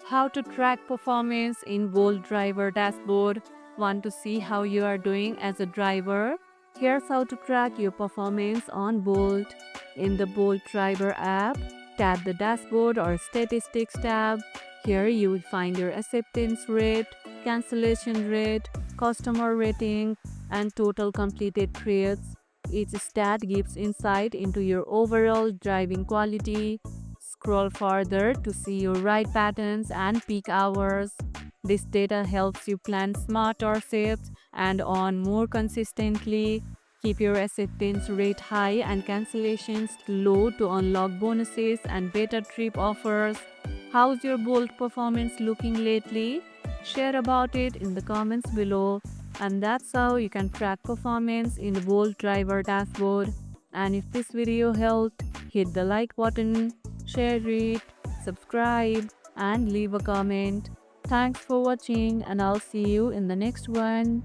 How to track performance in Bolt Driver dashboard. Want to see how you are doing as a driver? Here's how to track your performance on Bolt. In the Bolt Driver app, tap the dashboard or statistics tab. Here you will find your acceptance rate, cancellation rate, customer rating, and total completed trips. Each stat gives insight into your overall driving quality. Scroll further to see your ride patterns and peak hours. This data helps you plan smarter shifts and on more consistently. Keep your acceptance rate high and cancellations low to unlock bonuses and better trip offers. How's your Bolt performance looking lately? Share about it in the comments below. And that's how you can track performance in the Bolt Driver dashboard. And if this video helped, hit the like button, share it, subscribe, and leave a comment. Thanks for watching, and I'll see you in the next one.